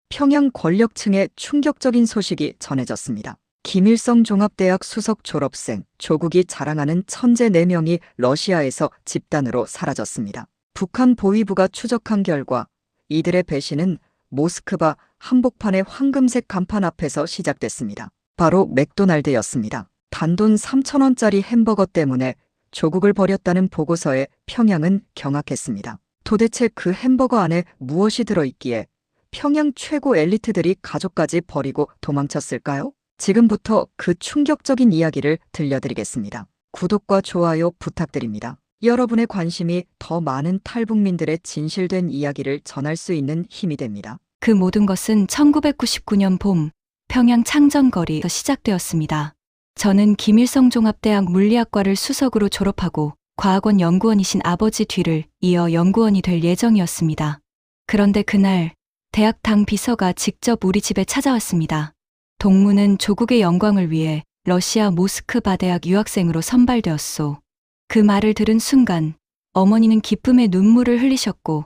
평양 권력층의 충격적인 소식이 전해졌습니다. 김일성 종합대학 수석 졸업생 조국이 자랑하는 천재 4명이 러시아에서 집단으로 사라졌습니다. 북한 보위부가 추적한 결과 이들의 배신은 모스크바 한복판의 황금색 간판 앞에서 시작됐습니다. 바로 맥도날드였습니다. 단돈 3,000원짜리 햄버거 때문에 조국을 버렸다는 보고서에 평양은 경악했습니다. 도대체 그 햄버거 안에 무엇이 들어있기에 평양 최고 엘리트들이 가족까지 버리고 도망쳤을까요? 지금부터 그 충격적인 이야기를 들려드리겠습니다. 구독과 좋아요 부탁드립니다. 여러분의 관심이 더 많은 탈북민들의 진실된 이야기를 전할 수 있는 힘이 됩니다. 그 모든 것은 1999년 봄 평양 창정거리에서 시작되었습니다. 저는 김일성 종합대학 물리학과를 수석으로 졸업하고 과학원 연구원이신 아버지 뒤를 이어 연구원이 될 예정이었습니다. 그런데 그날 대학 당 비서가 직접 우리 집에 찾아왔습니다. 동무는 조국의 영광을 위해 러시아 모스크바 대학 유학생으로 선발되었소. 그 말을 들은 순간 어머니는 기쁨의 눈물을 흘리셨고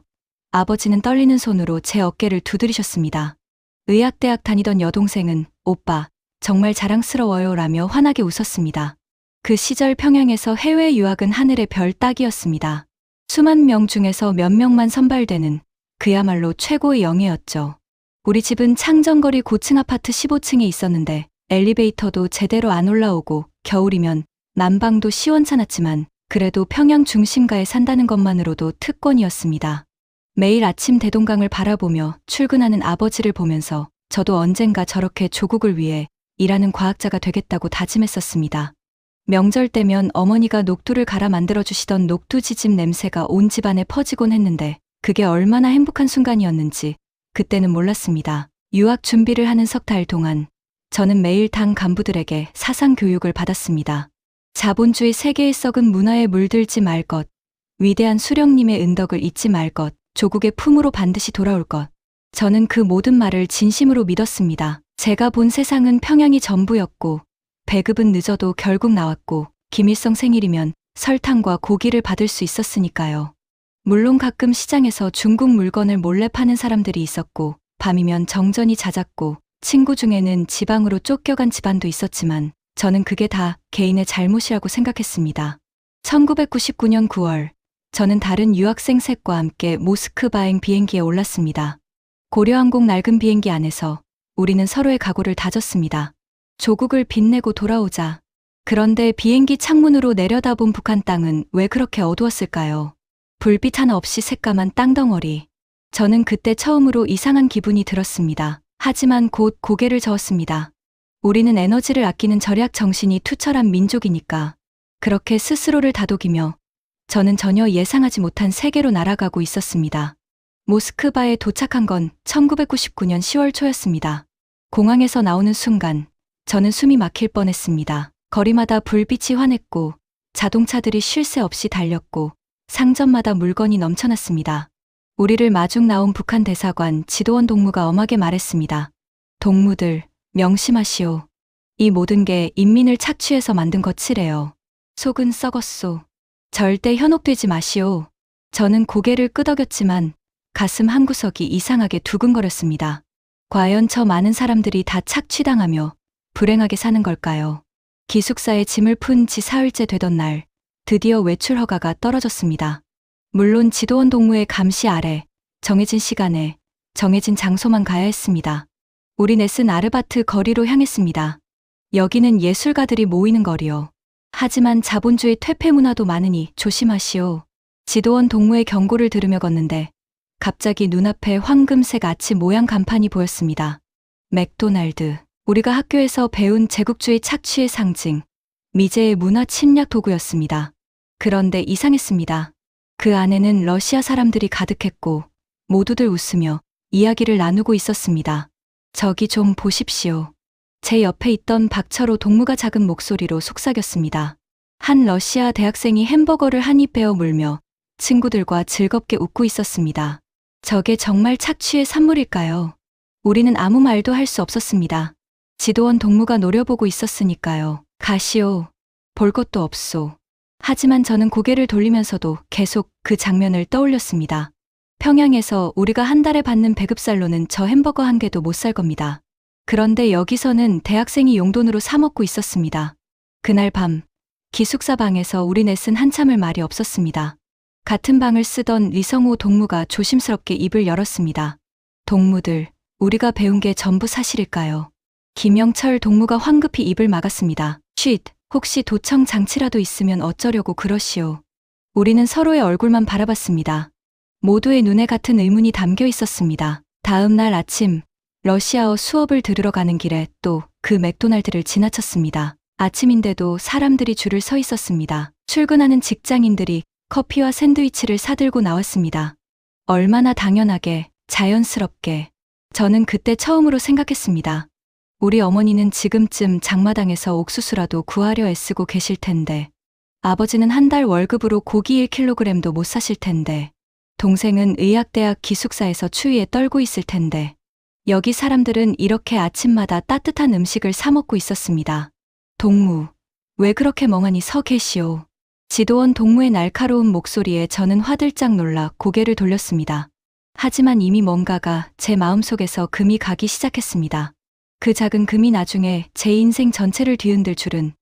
아버지는 떨리는 손으로 제 어깨를 두드리셨습니다. 의학대학 다니던 여동생은 오빠, 정말 자랑스러워요 라며 환하게 웃었습니다. 그 시절 평양에서 해외 유학은 하늘의 별 따기였습니다. 수만 명 중에서 몇 명만 선발되는 그야말로 최고의 영예였죠. 우리 집은 창정거리 고층 아파트 15층에 있었는데 엘리베이터도 제대로 안 올라오고 겨울이면 난방도 시원찮았지만 그래도 평양 중심가에 산다는 것만으로도 특권이었습니다. 매일 아침 대동강을 바라보며 출근하는 아버지를 보면서 저도 언젠가 저렇게 조국을 위해 일하는 과학자가 되겠다고 다짐했었습니다. 명절 때면 어머니가 녹두를 갈아 만들어주시던 녹두지짐 냄새가 온 집안에 퍼지곤 했는데 그게 얼마나 행복한 순간이었는지 그때는 몰랐습니다. 유학 준비를 하는 석 달 동안 저는 매일 당 간부들에게 사상 교육을 받았습니다. 자본주의 세계의 썩은 문화에 물들지 말 것, 위대한 수령님의 은덕을 잊지 말 것, 조국의 품으로 반드시 돌아올 것. 저는 그 모든 말을 진심으로 믿었습니다. 제가 본 세상은 평양이 전부였고 배급은 늦어도 결국 나왔고 김일성 생일이면 설탕과 고기를 받을 수 있었으니까요. 물론 가끔 시장에서 중국 물건을 몰래 파는 사람들이 있었고 밤이면 정전이 잦았고 친구 중에는 지방으로 쫓겨간 집안도 있었지만 저는 그게 다 개인의 잘못이라고 생각했습니다. 1999년 9월 저는 다른 유학생 셋과 함께 모스크바행 비행기에 올랐습니다. 고려항공 낡은 비행기 안에서 우리는 서로의 각오를 다졌습니다. 조국을 빛내고 돌아오자. 그런데 비행기 창문으로 내려다본 북한 땅은 왜 그렇게 어두웠을까요? 불빛 하나 없이 새까만 땅덩어리. 저는 그때 처음으로 이상한 기분이 들었습니다. 하지만 곧 고개를 저었습니다. 우리는 에너지를 아끼는 절약 정신이 투철한 민족이니까. 그렇게 스스로를 다독이며 저는 전혀 예상하지 못한 세계로 날아가고 있었습니다. 모스크바에 도착한 건 1999년 10월 초였습니다. 공항에서 나오는 순간 저는 숨이 막힐 뻔했습니다. 거리마다 불빛이 환했고 자동차들이 쉴 새 없이 달렸고 상점마다 물건이 넘쳐났습니다. 우리를 마중 나온 북한 대사관 지도원 동무가 엄하게 말했습니다. 동무들, 명심하시오. 이 모든 게 인민을 착취해서 만든 거치래요. 속은 썩었소. 절대 현혹되지 마시오. 저는 고개를 끄덕였지만 가슴 한구석이 이상하게 두근거렸습니다. 과연 저 많은 사람들이 다 착취당하며 불행하게 사는 걸까요? 기숙사에 짐을 푼 지 사흘째 되던 날 드디어 외출 허가가 떨어졌습니다. 물론 지도원 동무의 감시 아래 정해진 시간에 정해진 장소만 가야 했습니다. 우리 넷은 아르바트 거리로 향했습니다. 여기는 예술가들이 모이는 거리요. 하지만 자본주의 퇴폐 문화도 많으니 조심하시오. 지도원 동무의 경고를 들으며 걷는데 갑자기 눈앞에 황금색 아치 모양 간판이 보였습니다. 맥도날드. 우리가 학교에서 배운 제국주의 착취의 상징, 미제의 문화 침략 도구였습니다. 그런데 이상했습니다. 그 안에는 러시아 사람들이 가득했고 모두들 웃으며 이야기를 나누고 있었습니다. 저기 좀 보십시오. 제 옆에 있던 박철호 동무가 작은 목소리로 속삭였습니다. 한 러시아 대학생이 햄버거를 한 입 베어 물며 친구들과 즐겁게 웃고 있었습니다. 저게 정말 착취의 산물일까요? 우리는 아무 말도 할 수 없었습니다. 지도원 동무가 노려보고 있었으니까요. 가시오. 볼 것도 없소. 하지만 저는 고개를 돌리면서도 계속 그 장면을 떠올렸습니다. 평양에서 우리가 한 달에 받는 배급살로는 저 햄버거 한 개도 못 살 겁니다. 그런데 여기서는 대학생이 용돈으로 사 먹고 있었습니다. 그날 밤 기숙사 방에서 우리 넷은 한참을 말이 없었습니다. 같은 방을 쓰던 리성호 동무가 조심스럽게 입을 열었습니다. 동무들, 우리가 배운 게 전부 사실일까요? 김영철 동무가 황급히 입을 막았습니다. 쉿, 혹시 도청 장치라도 있으면 어쩌려고 그러시오. 우리는 서로의 얼굴만 바라봤습니다. 모두의 눈에 같은 의문이 담겨 있었습니다. 다음 날 아침, 러시아어 수업을 들으러 가는 길에 또 그 맥도날드를 지나쳤습니다. 아침인데도 사람들이 줄을 서 있었습니다. 출근하는 직장인들이 커피와 샌드위치를 사들고 나왔습니다. 얼마나 당연하게, 자연스럽게. 저는 그때 처음으로 생각했습니다. 우리 어머니는 지금쯤 장마당에서 옥수수라도 구하려 애쓰고 계실 텐데, 아버지는 한 달 월급으로 고기 1kg도 못 사실 텐데, 동생은 의학대학 기숙사에서 추위에 떨고 있을 텐데, 여기 사람들은 이렇게 아침마다 따뜻한 음식을 사 먹고 있었습니다. 동무, 왜 그렇게 멍하니 서 계시오? 지도원 동무의 날카로운 목소리에 저는 화들짝 놀라 고개를 돌렸습니다. 하지만 이미 뭔가가 제 마음속에서 금이 가기 시작했습니다. 그 작은 금이 나중에 제 인생 전체를 뒤흔들 줄은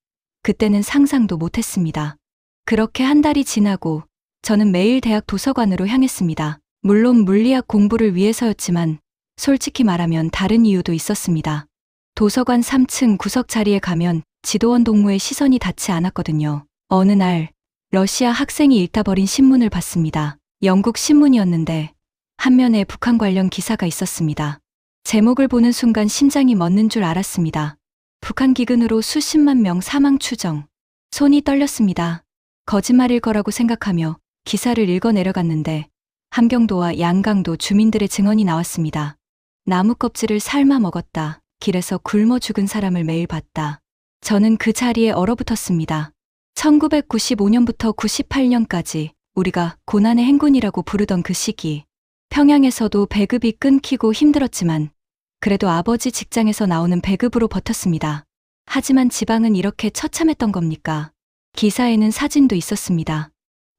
그때는 상상도 못했습니다. 그렇게 한 달이 지나고 저는 매일 대학 도서관으로 향했습니다. 물론 물리학 공부를 위해서였지만 솔직히 말하면 다른 이유도 있었습니다. 도서관 3층 구석 자리에 가면 지도원 동무의 시선이 닿지 않았거든요. 어느 날 러시아 학생이 읽다 버린 신문을 봤습니다. 영국 신문이었는데 한 면에 북한 관련 기사가 있었습니다. 제목을 보는 순간 심장이 멎는 줄 알았습니다. 북한 기근으로 수십만 명 사망 추정. 손이 떨렸습니다. 거짓말일 거라고 생각하며 기사를 읽어 내려갔는데 함경도와 양강도 주민들의 증언이 나왔습니다. 나무 껍질을 삶아 먹었다. 길에서 굶어 죽은 사람을 매일 봤다. 저는 그 자리에 얼어붙었습니다. 1995년부터 98년까지 우리가 고난의 행군이라고 부르던 그 시기. 평양에서도 배급이 끊기고 힘들었지만 그래도 아버지 직장에서 나오는 배급으로 버텼습니다. 하지만 지방은 이렇게 처참했던 겁니까? 기사에는 사진도 있었습니다.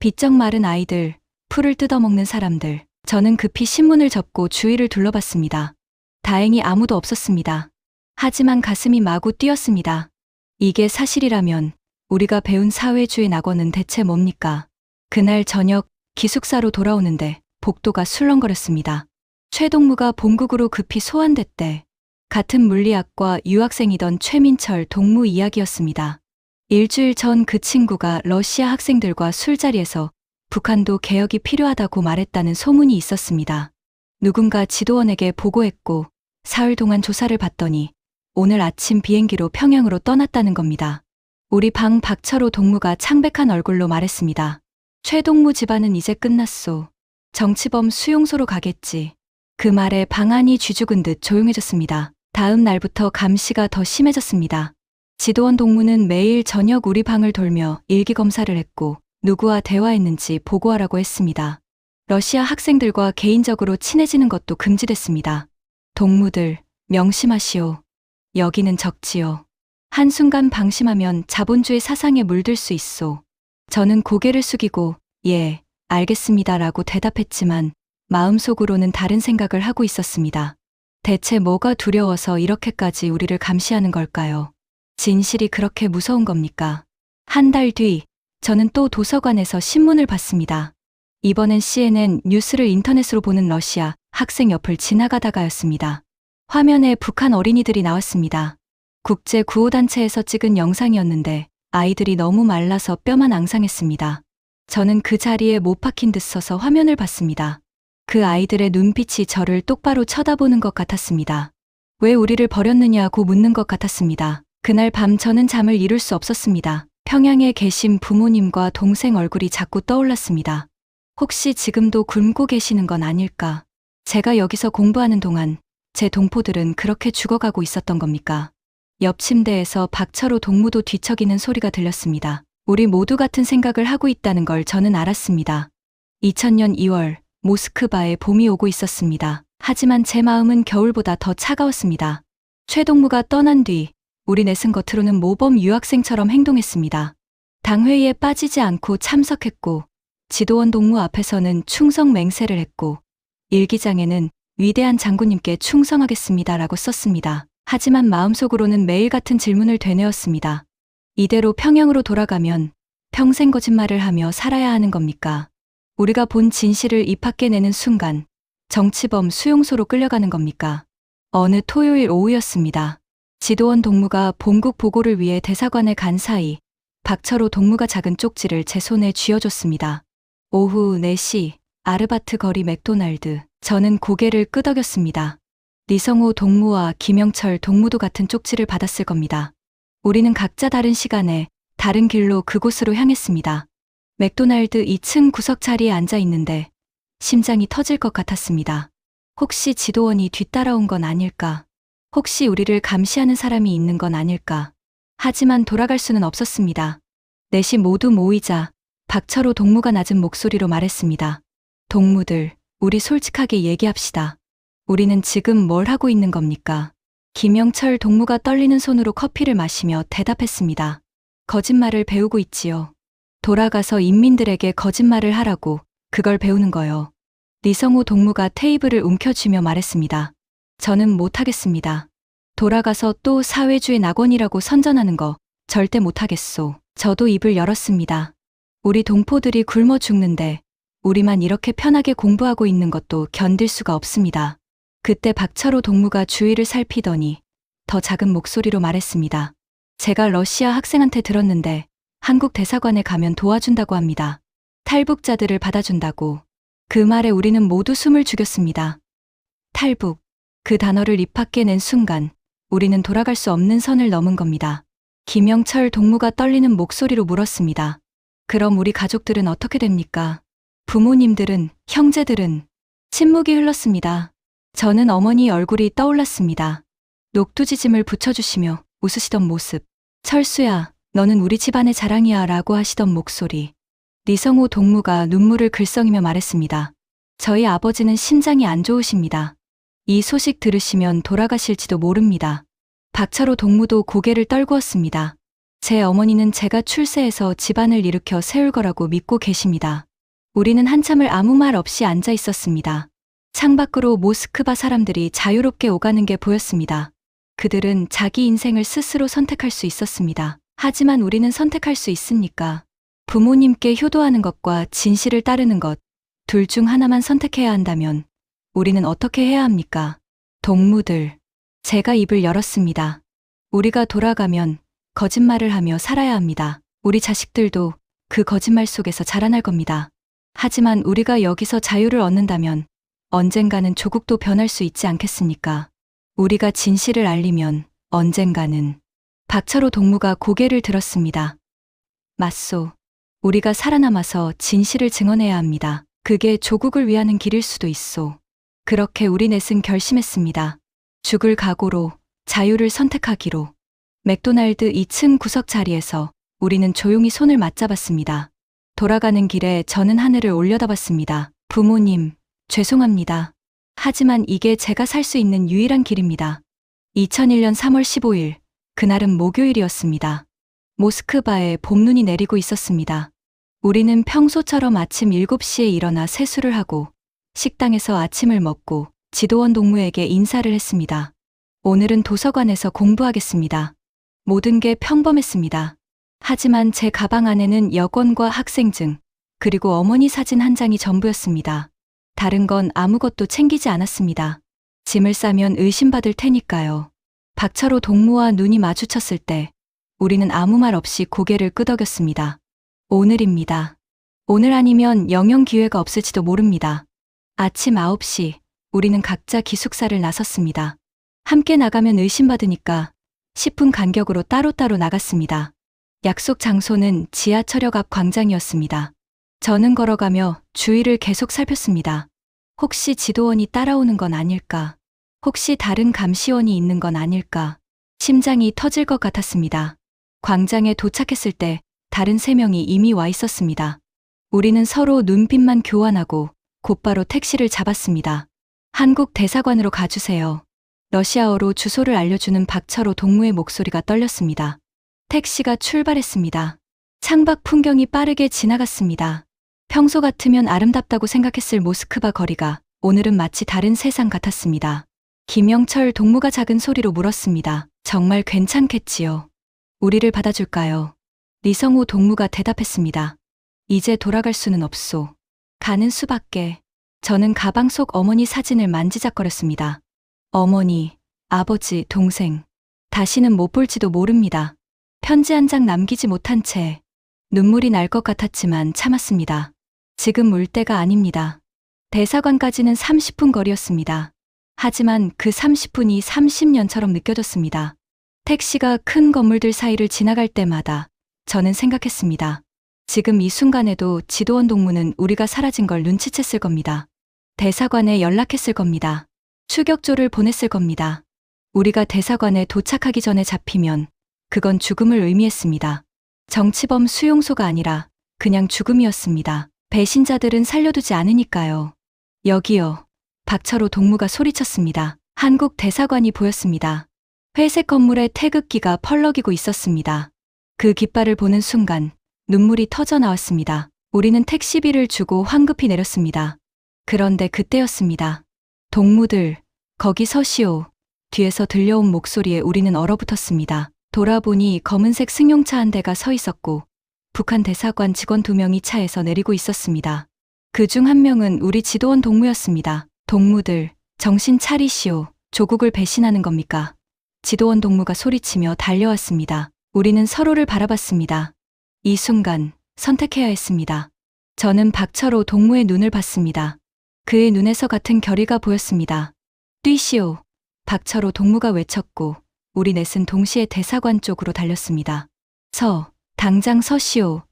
비쩍 마른 아이들, 풀을 뜯어먹는 사람들. 저는 급히 신문을 접고 주위를 둘러봤습니다. 다행히 아무도 없었습니다. 하지만 가슴이 마구 뛰었습니다. 이게 사실이라면 우리가 배운 사회주의 낙원은 대체 뭡니까? 그날 저녁 기숙사로 돌아오는데 복도가 술렁거렸습니다. 최동무가 본국으로 급히 소환됐대. 같은 물리학과 유학생이던 최민철 동무 이야기였습니다. 일주일 전 그 친구가 러시아 학생들과 술자리에서 북한도 개혁이 필요하다고 말했다는 소문이 있었습니다. 누군가 지도원에게 보고했고 사흘 동안 조사를 받더니 오늘 아침 비행기로 평양으로 떠났다는 겁니다. 우리 방 박철호 동무가 창백한 얼굴로 말했습니다. 최동무 집안은 이제 끝났소. 정치범 수용소로 가겠지. 그 말에 방 안이 쥐죽은 듯 조용해졌습니다. 다음 날부터 감시가 더 심해졌습니다. 지도원 동무는 매일 저녁 우리 방을 돌며 일기 검사를 했고 누구와 대화했는지 보고하라고 했습니다. 러시아 학생들과 개인적으로 친해지는 것도 금지됐습니다. 동무들, 명심하시오. 여기는 적지요. 한순간 방심하면 자본주의 사상에 물들 수 있소. 저는 고개를 숙이고 예, 알겠습니다라고 대답했지만 마음속으로는 다른 생각을 하고 있었습니다. 대체 뭐가 두려워서 이렇게까지 우리를 감시하는 걸까요? 진실이 그렇게 무서운 겁니까? 한 달 뒤 저는 또 도서관에서 신문을 봤습니다. 이번엔 CNN 뉴스를 인터넷으로 보는 러시아 학생 옆을 지나가다가였습니다. 화면에 북한 어린이들이 나왔습니다. 국제 구호단체에서 찍은 영상이었는데 아이들이 너무 말라서 뼈만 앙상했습니다. 저는 그 자리에 못 박힌 듯 서서 화면을 봤습니다. 그 아이들의 눈빛이 저를 똑바로 쳐다보는 것 같았습니다. 왜 우리를 버렸느냐고 묻는 것 같았습니다. 그날 밤 저는 잠을 이룰 수 없었습니다. 평양에 계신 부모님과 동생 얼굴이 자꾸 떠올랐습니다. 혹시 지금도 굶고 계시는 건 아닐까? 제가 여기서 공부하는 동안 제 동포들은 그렇게 죽어가고 있었던 겁니까? 옆 침대에서 박철호 동무도 뒤척이는 소리가 들렸습니다. 우리 모두 같은 생각을 하고 있다는 걸 저는 알았습니다. 2000년 2월 모스크바에 봄이 오고 있었습니다. 하지만 제 마음은 겨울보다 더 차가웠습니다. 최동무가 떠난 뒤 우리 넷은 겉으로는 모범 유학생처럼 행동했습니다. 당회의에 빠지지 않고 참석했고 지도원 동무 앞에서는 충성 맹세를 했고 일기장에는 위대한 장군님께 충성하겠습니다라고 썼습니다. 하지만 마음속으로는 매일 같은 질문을 되뇌었습니다. 이대로 평양으로 돌아가면 평생 거짓말을 하며 살아야 하는 겁니까? 우리가 본 진실을 입 밖에 내는 순간 정치범 수용소로 끌려가는 겁니까? 어느 토요일 오후였습니다. 지도원 동무가 본국 보고를 위해 대사관에 간 사이 박철호 동무가 작은 쪽지를 제 손에 쥐어줬습니다. 오후 4시 아르바트 거리 맥도날드. 저는 고개를 끄덕였습니다. 리성호 동무와 김영철 동무도 같은 쪽지를 받았을 겁니다. 우리는 각자 다른 시간에 다른 길로 그곳으로 향했습니다. 맥도날드 2층 구석 자리에 앉아 있는데 심장이 터질 것 같았습니다. 혹시 지도원이 뒤따라온 건 아닐까? 혹시 우리를 감시하는 사람이 있는 건 아닐까? 하지만 돌아갈 수는 없었습니다. 넷이 모두 모이자 박철호 동무가 낮은 목소리로 말했습니다. 동무들, 우리 솔직하게 얘기합시다. 우리는 지금 뭘 하고 있는 겁니까? 김영철 동무가 떨리는 손으로 커피를 마시며 대답했습니다. 거짓말을 배우고 있지요. 돌아가서 인민들에게 거짓말을 하라고 그걸 배우는 거요. 리성호 동무가 테이블을 움켜쥐며 말했습니다. 저는 못하겠습니다. 돌아가서 또 사회주의 낙원이라고 선전하는 거 절대 못하겠소. 저도 입을 열었습니다. 우리 동포들이 굶어 죽는데 우리만 이렇게 편하게 공부하고 있는 것도 견딜 수가 없습니다. 그때 박철호 동무가 주위를 살피더니 더 작은 목소리로 말했습니다. 제가 러시아 학생한테 들었는데 한국 대사관에 가면 도와준다고 합니다. 탈북자들을 받아준다고. 그 말에 우리는 모두 숨을 죽였습니다. 탈북. 그 단어를 입 밖에 낸 순간 우리는 돌아갈 수 없는 선을 넘은 겁니다. 김영철 동무가 떨리는 목소리로 물었습니다. 그럼 우리 가족들은 어떻게 됩니까? 부모님들은, 형제들은. 침묵이 흘렀습니다. 저는 어머니 얼굴이 떠올랐습니다. 녹두지짐을 붙여주시며 웃으시던 모습. 철수야, 너는 우리 집안의 자랑이야 라고 하시던 목소리. 리성호 동무가 눈물을 글썽이며 말했습니다. 저희 아버지는 심장이 안 좋으십니다. 이 소식 들으시면 돌아가실지도 모릅니다. 박철호 동무도 고개를 떨구었습니다. 제 어머니는 제가 출세해서 집안을 일으켜 세울 거라고 믿고 계십니다. 우리는 한참을 아무 말 없이 앉아 있었습니다. 창밖으로 모스크바 사람들이 자유롭게 오가는 게 보였습니다. 그들은 자기 인생을 스스로 선택할 수 있었습니다. 하지만 우리는 선택할 수 있습니까? 부모님께 효도하는 것과 진실을 따르는 것, 둘 중 하나만 선택해야 한다면 우리는 어떻게 해야 합니까? 동무들. 제가 입을 열었습니다. 우리가 돌아가면 거짓말을 하며 살아야 합니다. 우리 자식들도 그 거짓말 속에서 자라날 겁니다. 하지만 우리가 여기서 자유를 얻는다면 언젠가는 조국도 변할 수 있지 않겠습니까? 우리가 진실을 알리면 언젠가는. 박철호 동무가 고개를 들었습니다. 맞소. 우리가 살아남아서 진실을 증언해야 합니다. 그게 조국을 위하는 길일 수도 있소. 그렇게 우리 넷은 결심했습니다. 죽을 각오로, 자유를 선택하기로. 맥도날드 2층 구석 자리에서 우리는 조용히 손을 맞잡았습니다. 돌아가는 길에 저는 하늘을 올려다봤습니다. 부모님, 죄송합니다. 하지만 이게 제가 살 수 있는 유일한 길입니다. 2001년 3월 15일, 그날은 목요일이었습니다. 모스크바에 봄눈이 내리고 있었습니다. 우리는 평소처럼 아침 7시에 일어나 세수를 하고 식당에서 아침을 먹고 지도원 동무에게 인사를 했습니다. 오늘은 도서관에서 공부하겠습니다. 모든 게 평범했습니다. 하지만 제 가방 안에는 여권과 학생증, 그리고 어머니 사진 한 장이 전부였습니다. 다른 건 아무것도 챙기지 않았습니다. 짐을 싸면 의심받을 테니까요. 박철호 동무와 눈이 마주쳤을 때 우리는 아무 말 없이 고개를 끄덕였습니다. 오늘입니다. 오늘 아니면 영영 기회가 없을지도 모릅니다. 아침 9시 우리는 각자 기숙사를 나섰습니다. 함께 나가면 의심받으니까 10분 간격으로 따로따로 나갔습니다. 약속 장소는 지하철역 앞 광장이었습니다. 저는 걸어가며 주위를 계속 살폈습니다. 혹시 지도원이 따라오는 건 아닐까? 혹시 다른 감시원이 있는 건 아닐까? 심장이 터질 것 같았습니다. 광장에 도착했을 때 다른 3명이 이미 와 있었습니다. 우리는 서로 눈빛만 교환하고 곧바로 택시를 잡았습니다. 한국 대사관으로 가주세요. 러시아어로 주소를 알려주는 박철호 동무의 목소리가 떨렸습니다. 택시가 출발했습니다. 창밖 풍경이 빠르게 지나갔습니다. 평소 같으면 아름답다고 생각했을 모스크바 거리가 오늘은 마치 다른 세상 같았습니다. 김영철 동무가 작은 소리로 물었습니다. 정말 괜찮겠지요? 우리를 받아줄까요? 리성우 동무가 대답했습니다. 이제 돌아갈 수는 없소. 가는 수밖에. 저는 가방 속 어머니 사진을 만지작거렸습니다. 어머니, 아버지, 동생. 다시는 못 볼지도 모릅니다. 편지 한 장 남기지 못한 채 눈물이 날 것 같았지만 참았습니다. 지금 울 때가 아닙니다. 대사관까지는 30분 거리였습니다. 하지만 그 30분이 30년처럼 느껴졌습니다. 택시가 큰 건물들 사이를 지나갈 때마다 저는 생각했습니다. 지금 이 순간에도 지도원 동무는 우리가 사라진 걸 눈치챘을 겁니다. 대사관에 연락했을 겁니다. 추격조를 보냈을 겁니다. 우리가 대사관에 도착하기 전에 잡히면 그건 죽음을 의미했습니다. 정치범 수용소가 아니라 그냥 죽음이었습니다. 배신자들은 살려두지 않으니까요. 여기요. 박철호 동무가 소리쳤습니다. 한국 대사관이 보였습니다. 회색 건물에 태극기가 펄럭이고 있었습니다. 그 깃발을 보는 순간 눈물이 터져 나왔습니다. 우리는 택시비를 주고 황급히 내렸습니다. 그런데 그때였습니다. 동무들, 거기 서시오. 뒤에서 들려온 목소리에 우리는 얼어붙었습니다. 돌아보니 검은색 승용차 한 대가 서 있었고 북한 대사관 직원 2명이 차에서 내리고 있었습니다. 그중 한 명은 우리 지도원 동무였습니다. 동무들, 정신 차리시오. 조국을 배신하는 겁니까? 지도원 동무가 소리치며 달려왔습니다. 우리는 서로를 바라봤습니다. 이 순간 선택해야 했습니다. 저는 박철호 동무의 눈을 봤습니다. 그의 눈에서 같은 결의가 보였습니다. 뛰시오. 박철호 동무가 외쳤고 우리 넷은 동시에 대사관 쪽으로 달렸습니다. 당장 서시오.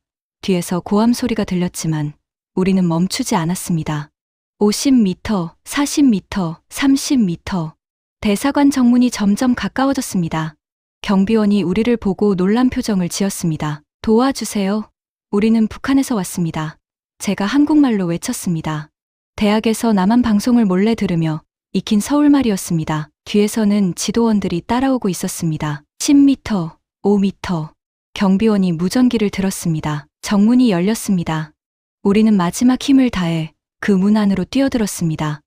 뒤에서 고함 소리가 들렸지만 우리는 멈추지 않았습니다. 50m, 40m, 30m. 대사관 정문이 점점 가까워졌습니다. 경비원이 우리를 보고 놀란 표정을 지었습니다. 도와주세요. 우리는 북한에서 왔습니다. 제가 한국말로 외쳤습니다. 대학에서 남한 방송을 몰래 들으며 익힌 서울말이었습니다. 뒤에서는 지도원들이 따라오고 있었습니다. 10m, 5m. 경비원이 무전기를 들었습니다. 정문이 열렸습니다. 우리는 마지막 힘을 다해 그 문 안으로 뛰어들었습니다.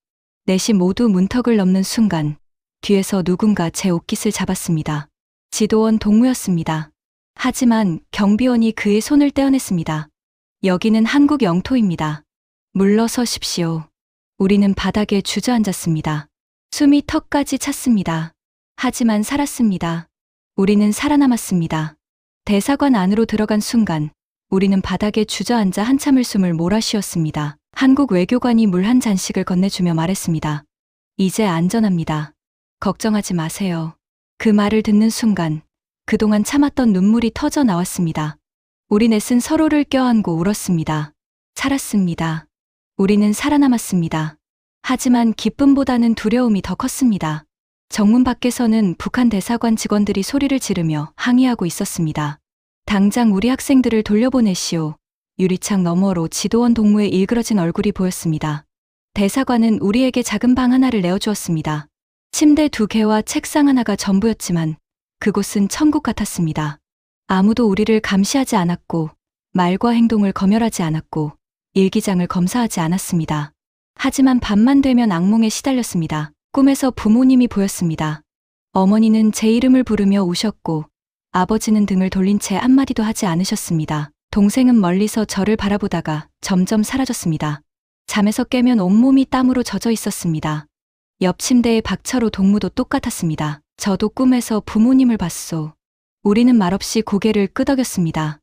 넷이 모두 문턱을 넘는 순간 뒤에서 누군가 제 옷깃을 잡았습니다. 지도원 동무였습니다. 하지만 경비원이 그의 손을 떼어냈습니다. 여기는 한국 영토입니다. 물러서십시오. 우리는 바닥에 주저앉았습니다. 숨이 턱까지 찼습니다. 하지만 살았습니다. 우리는 살아남았습니다. 대사관 안으로 들어간 순간 우리는 바닥에 주저앉아 한참을 숨을 몰아쉬었습니다. 한국 외교관이 물 한 잔씩을 건네주며 말했습니다. 이제 안전합니다. 걱정하지 마세요. 그 말을 듣는 순간 그동안 참았던 눈물이 터져 나왔습니다. 우리 넷은 서로를 껴안고 울었습니다. 살았습니다. 우리는 살아남았습니다. 하지만 기쁨보다는 두려움이 더 컸습니다. 정문 밖에서는 북한 대사관 직원들이 소리를 지르며 항의하고 있었습니다. 당장 우리 학생들을 돌려보내시오. 유리창 너머로 지도원 동무의 일그러진 얼굴이 보였습니다. 대사관은 우리에게 작은 방 하나를 내어주었습니다. 침대 2개와 책상 하나가 전부였지만 그곳은 천국 같았습니다. 아무도 우리를 감시하지 않았고 말과 행동을 검열하지 않았고 일기장을 검사하지 않았습니다. 하지만 밤만 되면 악몽에 시달렸습니다. 꿈에서 부모님이 보였습니다. 어머니는 제 이름을 부르며 우셨고 아버지는 등을 돌린 채 한마디도 하지 않으셨습니다. 동생은 멀리서 저를 바라보다가 점점 사라졌습니다. 잠에서 깨면 온몸이 땀으로 젖어 있었습니다. 옆 침대의 박철호 동무도 똑같았습니다. 저도 꿈에서 부모님을 봤소. 우리는 말없이 고개를 끄덕였습니다.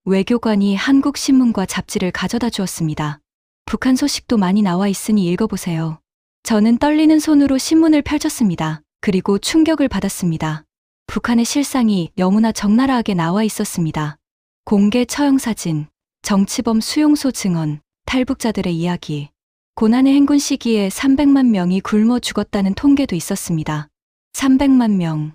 외교관이 한국 신문과 잡지를 가져다 주었습니다. 북한 소식도 많이 나와 있으니 읽어보세요. 저는 떨리는 손으로 신문을 펼쳤습니다. 그리고 충격을 받았습니다. 북한의 실상이 너무나 적나라하게 나와 있었습니다. 공개 처형 사진, 정치범 수용소 증언, 탈북자들의 이야기. 고난의 행군 시기에 300만 명이 굶어 죽었다는 통계도 있었습니다. 300만 명.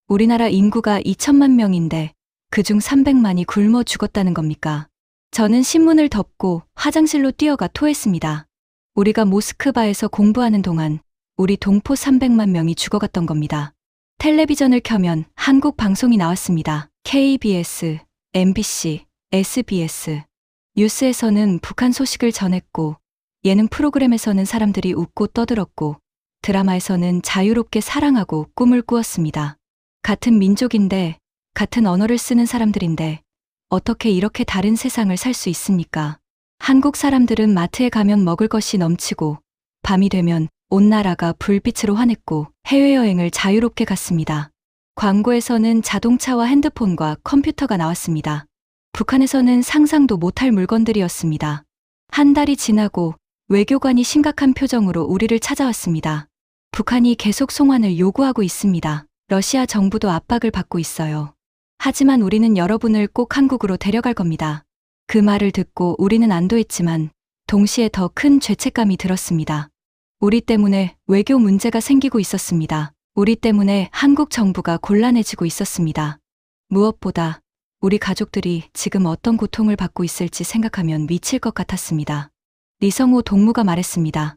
우리나라 인구가 2천만 명인데 그중 300만이 굶어 죽었다는 겁니까? 저는 신문을 덮고 화장실로 뛰어가 토했습니다. 우리가 모스크바에서 공부하는 동안 우리 동포 300만 명이 죽어갔던 겁니다. 텔레비전을 켜면 한국 방송이 나왔습니다. KBS, MBC, SBS. 뉴스에서는 북한 소식을 전했고 예능 프로그램에서는 사람들이 웃고 떠들었고 드라마에서는 자유롭게 사랑하고 꿈을 꾸었습니다. 같은 민족인데, 같은 언어를 쓰는 사람들인데 어떻게 이렇게 다른 세상을 살 수 있습니까? 한국 사람들은 마트에 가면 먹을 것이 넘치고 밤이 되면 온 나라가 불빛으로 환했고 해외여행을 자유롭게 갔습니다. 광고에서는 자동차와 핸드폰과 컴퓨터가 나왔습니다. 북한에서는 상상도 못할 물건들이었습니다. 한 달이 지나고 외교관이 심각한 표정으로 우리를 찾아왔습니다. 북한이 계속 송환을 요구하고 있습니다. 러시아 정부도 압박을 받고 있어요. 하지만 우리는 여러분을 꼭 한국으로 데려갈 겁니다. 그 말을 듣고 우리는 안도했지만 동시에 더 큰 죄책감이 들었습니다. 우리 때문에 외교 문제가 생기고 있었습니다. 우리 때문에 한국 정부가 곤란해지고 있었습니다. 무엇보다 우리 가족들이 지금 어떤 고통을 받고 있을지 생각하면 미칠 것 같았습니다. 리성호 동무가 말했습니다.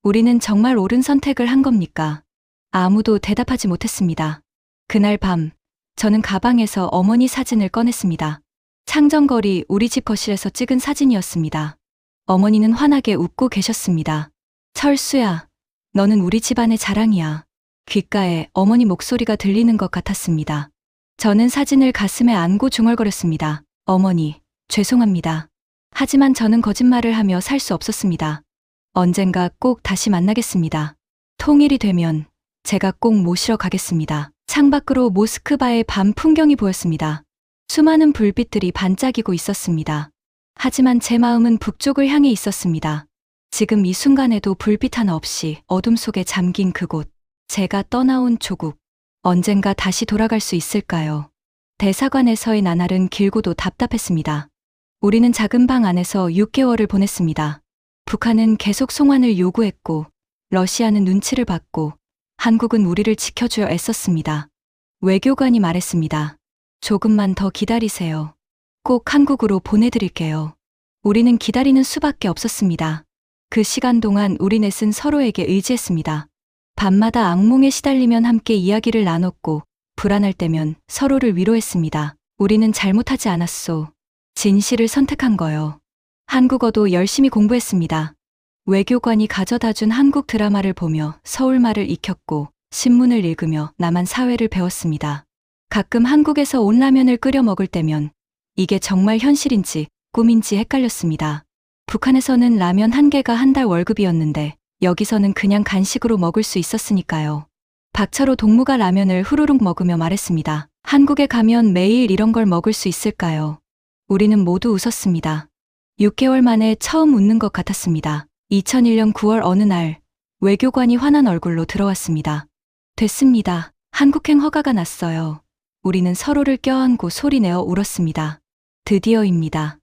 우리는 정말 옳은 선택을 한 겁니까? 아무도 대답하지 못했습니다. 그날 밤, 저는 가방에서 어머니 사진을 꺼냈습니다. 창정거리 우리 집 거실에서 찍은 사진이었습니다. 어머니는 환하게 웃고 계셨습니다. 철수야, 너는 우리 집안의 자랑이야. 귓가에 어머니 목소리가 들리는 것 같았습니다. 저는 사진을 가슴에 안고 중얼거렸습니다. 어머니, 죄송합니다. 하지만 저는 거짓말을 하며 살 수 없었습니다. 언젠가 꼭 다시 만나겠습니다. 통일이 되면 제가 꼭 모시러 가겠습니다. 창밖으로 모스크바의 밤 풍경이 보였습니다. 수많은 불빛들이 반짝이고 있었습니다. 하지만 제 마음은 북쪽을 향해 있었습니다. 지금 이 순간에도 불빛 하나 없이 어둠 속에 잠긴 그곳, 제가 떠나온 조국, 언젠가 다시 돌아갈 수 있을까요? 대사관에서의 나날은 길고도 답답했습니다. 우리는 작은 방 안에서 6개월을 보냈습니다. 북한은 계속 송환을 요구했고, 러시아는 눈치를 봤고, 한국은 우리를 지켜주려 애썼습니다. 외교관이 말했습니다. 조금만 더 기다리세요. 꼭 한국으로 보내드릴게요. 우리는 기다리는 수밖에 없었습니다. 그 시간 동안 우리 넷은 서로에게 의지했습니다. 밤마다 악몽에 시달리면 함께 이야기를 나눴고, 불안할 때면 서로를 위로했습니다. 우리는 잘못하지 않았소. 진실을 선택한 거요. 한국어도 열심히 공부했습니다. 외교관이 가져다 준 한국 드라마를 보며 서울말을 익혔고 신문을 읽으며 남한 사회를 배웠습니다. 가끔 한국에서 온 라면을 끓여 먹을 때면 이게 정말 현실인지 꿈인지 헷갈렸습니다. 북한에서는 라면 한 개가 한 달 월급이었는데 여기서는 그냥 간식으로 먹을 수 있었으니까요. 박철호 동무가 라면을 후루룩 먹으며 말했습니다. 한국에 가면 매일 이런 걸 먹을 수 있을까요? 우리는 모두 웃었습니다. 6개월 만에 처음 웃는 것 같았습니다. 2001년 9월 어느 날 외교관이 환한 얼굴로 들어왔습니다. 됐습니다. 한국행 허가가 났어요. 우리는 서로를 껴안고 소리내어 울었습니다. 드디어입니다.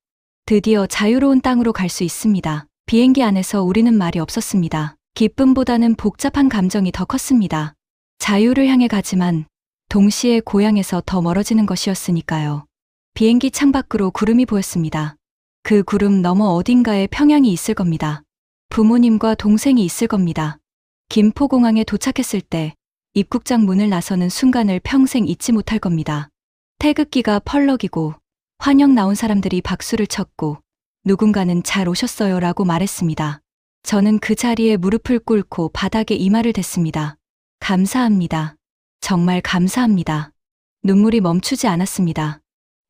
드디어 자유로운 땅으로 갈 수 있습니다. 비행기 안에서 우리는 말이 없었습니다. 기쁨보다는 복잡한 감정이 더 컸습니다. 자유를 향해 가지만 동시에 고향에서 더 멀어지는 것이었으니까요. 비행기 창밖으로 구름이 보였습니다. 그 구름 너머 어딘가에 평양이 있을 겁니다. 부모님과 동생이 있을 겁니다. 김포공항에 도착했을 때 입국장 문을 나서는 순간을 평생 잊지 못할 겁니다. 태극기가 펄럭이고 환영 나온 사람들이 박수를 쳤고 누군가는 잘 오셨어요 라고 말했습니다. 저는 그 자리에 무릎을 꿇고 바닥에 이마를 댔습니다. 감사합니다. 정말 감사합니다. 눈물이 멈추지 않았습니다.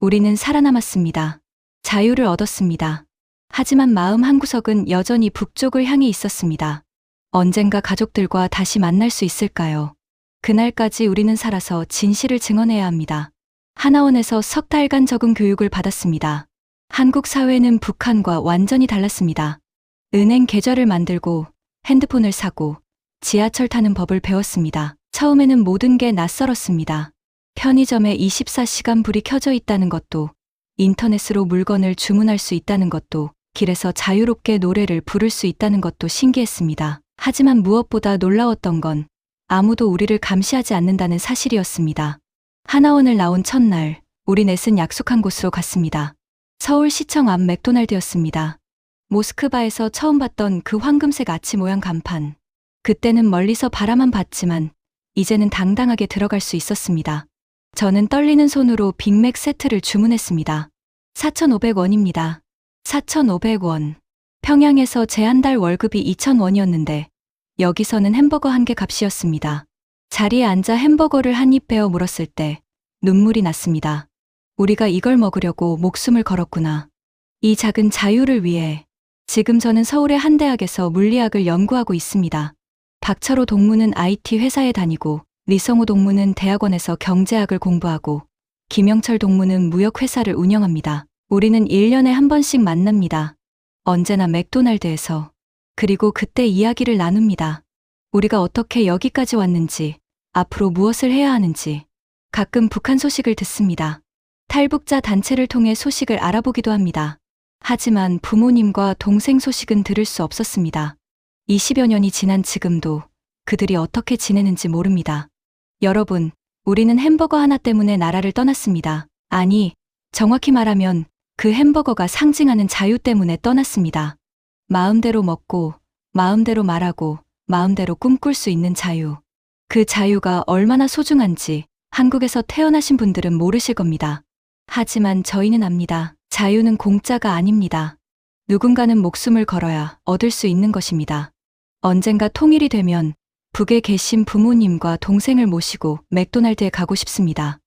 우리는 살아남았습니다. 자유를 얻었습니다. 하지만 마음 한구석은 여전히 북쪽을 향해 있었습니다. 언젠가 가족들과 다시 만날 수 있을까요? 그날까지 우리는 살아서 진실을 증언해야 합니다. 하나원에서 석 달간 적응 교육을 받았습니다. 한국 사회는 북한과 완전히 달랐습니다. 은행 계좌를 만들고 핸드폰을 사고 지하철 타는 법을 배웠습니다. 처음에는 모든 게 낯설었습니다. 편의점에 24시간 불이 켜져 있다는 것도, 인터넷으로 물건을 주문할 수 있다는 것도, 길에서 자유롭게 노래를 부를 수 있다는 것도 신기했습니다. 하지만 무엇보다 놀라웠던 건 아무도 우리를 감시하지 않는다는 사실이었습니다. 하나원을 나온 첫날, 우리 넷은 약속한 곳으로 갔습니다. 서울시청 앞 맥도날드였습니다. 모스크바에서 처음 봤던 그 황금색 아치 모양 간판. 그때는 멀리서 바라만 봤지만 이제는 당당하게 들어갈 수 있었습니다. 저는 떨리는 손으로 빅맥 세트를 주문했습니다. 4,500원입니다. 4,500원. 평양에서 제 한 달 월급이 2,000원이었는데 여기서는 햄버거 한 개 값이었습니다. 자리에 앉아 햄버거를 한 입 베어 물었을 때 눈물이 났습니다. 우리가 이걸 먹으려고 목숨을 걸었구나. 이 작은 자유를 위해. 지금 저는 서울의 한 대학에서 물리학을 연구하고 있습니다. 박철호 동무는 IT 회사에 다니고 리성우 동무는 대학원에서 경제학을 공부하고 김영철 동무는 무역회사를 운영합니다. 우리는 1년에 한 번씩 만납니다. 언제나 맥도날드에서. 그리고 그때 이야기를 나눕니다. 우리가 어떻게 여기까지 왔는지, 앞으로 무엇을 해야 하는지. 가끔 북한 소식을 듣습니다. 탈북자 단체를 통해 소식을 알아보기도 합니다. 하지만 부모님과 동생 소식은 들을 수 없었습니다. 20여 년이 지난 지금도 그들이 어떻게 지내는지 모릅니다. 여러분, 우리는 햄버거 하나 때문에 나라를 떠났습니다. 아니, 정확히 말하면 그 햄버거가 상징하는 자유 때문에 떠났습니다. 마음대로 먹고, 마음대로 말하고, 마음대로 꿈꿀 수 있는 자유. 그 자유가 얼마나 소중한지 한국에서 태어나신 분들은 모르실 겁니다. 하지만 저희는 압니다. 자유는 공짜가 아닙니다. 누군가는 목숨을 걸어야 얻을 수 있는 것입니다. 언젠가 통일이 되면 북에 계신 부모님과 동생을 모시고 맥도날드에 가고 싶습니다.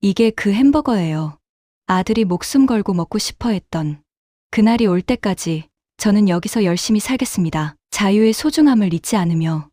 이게 그 햄버거예요. 아들이 목숨 걸고 먹고 싶어 했던 그날이 올 때까지 저는 여기서 열심히 살겠습니다. 자유의 소중함을 잊지 않으며